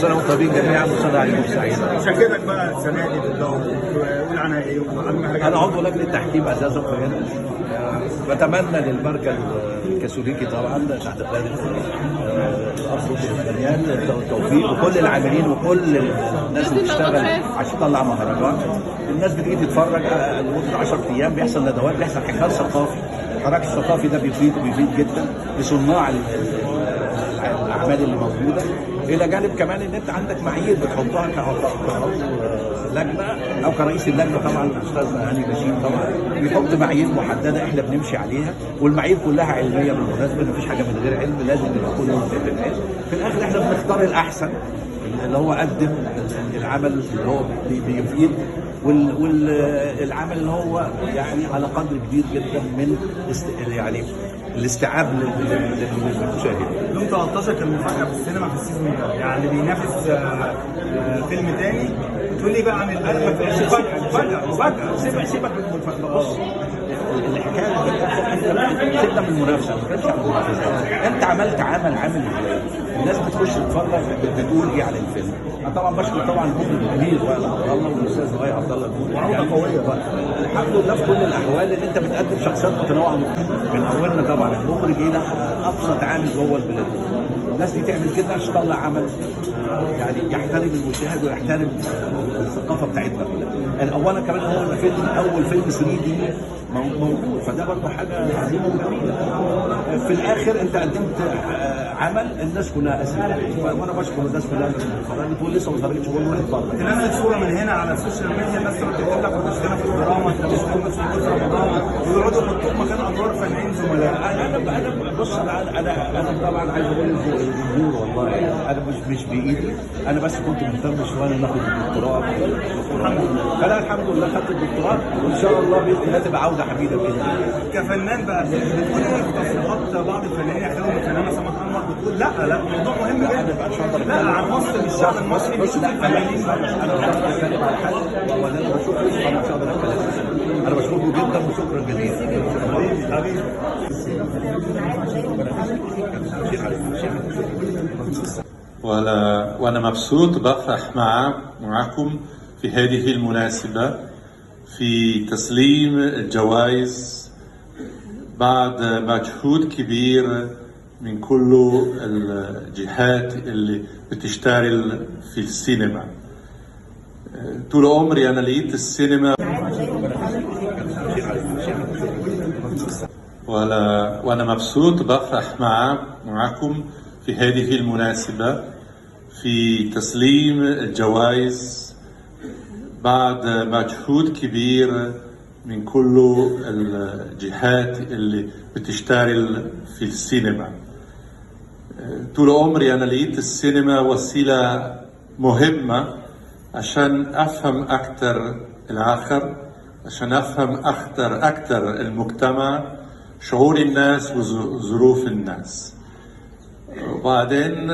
سنه وانتم طيبين جميعا وسنه عليكم سعيده. شكلك بقى السنه دي ضدهم، قول عنها ايه واهم حاجه. انا عضو لجنه تحكيم اساسا فهنا. بتمنى للمركز الكاثوليكي طبعا تحت قياده الاخ الفنيان التوفيق وكل العاملين وكل الناس اللي بتشتغل عشان تطلع مهرجان. الناس بتيجي تتفرج لمده 10 ايام، بيحصل ندوات، بيحصل حوار ثقافي. الحراك الثقافي ده بيفيد جدا لصناع الاعمال اللي موجوده، الى جانب كمان ان انت عندك معايير بتحطها كعضو لجنه او كرئيس اللجنه. طبعا الاستاذ هاني بشير طبعا بيحط معايير محدده احنا بنمشي عليها، والمعايير كلها علميه بالمناسبه، مفيش حاجه من غير علم، لازم يبقى كله بالعلم. في الاخر احنا بنختار الاحسن اللي هو قدم العمل اللي هو بيفيد، والعمل اللي هو يعني على قدر كبير جدا من يعني الاستيعاب للمشاهد. يوم 13 كان مفاجاه في السينما في السيزون ده، يعني بينافس فيلم تاني. بتقول لي بقى عن مفاجاه. سيبك من المفاجاه. بص، الحكايه سيبنا من المنافسه، ما كانش عن المنافسه. انت عملت عمل عامل ازاي؟ الناس بتخش تتفرج بتقول ايه على الفيلم. انا طبعا بشكر طبعا المخرج الكبير وائل عبد الله والاستاذ وائل عبد الله وعوده قويه بقى. الحمد لله في كل الاحوال ان انت بتقدم شخصيات متنوعه من اولنا طبعا المخرج الى ابسط عامل جوه البلاد. الناس دي تعمل كده عشان تطلع عمل يعني يحترم المشاهد ويحترم الثقافه بتاعتنا كلها. اولا كمان هو فيلم اول فيلم 3 دي موجود، فده برضه حاجه عظيمه وجميله. في الاخر انت قدمت عمل الناس كلها اسئله، وانا بشكر الناس كلها اللي بتقول لسه ما اتفرجتش، بقول روح اتفرج. تنزل صوره من هنا على السوشيال ميديا، الناس بتكتب لك وتشتغل في الدراما، انت بتشتغل في رمضان، ويقعدوا يحطوك مكان ادوار فنانين زملاء. انا بص، انا طبعا عايز اقول للجمهور والله انا مش بايدي، انا بس كنت مهتم شويه ناخد الدكتوراه. فانا الحمد لله خدت الدكتوراه، وان شاء الله باذن الله تبقى عوده حميده باذن الله. كفنان بقى بتقول ايه في تصريحات بعض الفنانين يحترموا الفنانه سماح انور، بتقول لا الموضوع مهم جدا، لا عن مصر بالشعب المصري. بص، لا انا مش هقدر اتكلم عن حد، هو اللي انا بشوفه انا مش هقدر اتكلم. انا بشكره جدا وشكرا جزيلا. وأنا مبسوط بفرح معكم في هذه المناسبة في تسليم الجوائز بعد مجهود كبير من كل الجهات اللي بتشتغل في السينما. طول عمري أنا لقيت السينما وأنا مبسوط بفرح معكم في هذه المناسبة في تسليم الجوائز بعد مجهود كبير من كل الجهات اللي بتشتغل في السينما. طول عمري أنا لقيت السينما وسيلة مهمة عشان أفهم أكثر الآخر، عشان أفهم أكثر المجتمع، شعور الناس وظروف الناس. وبعدين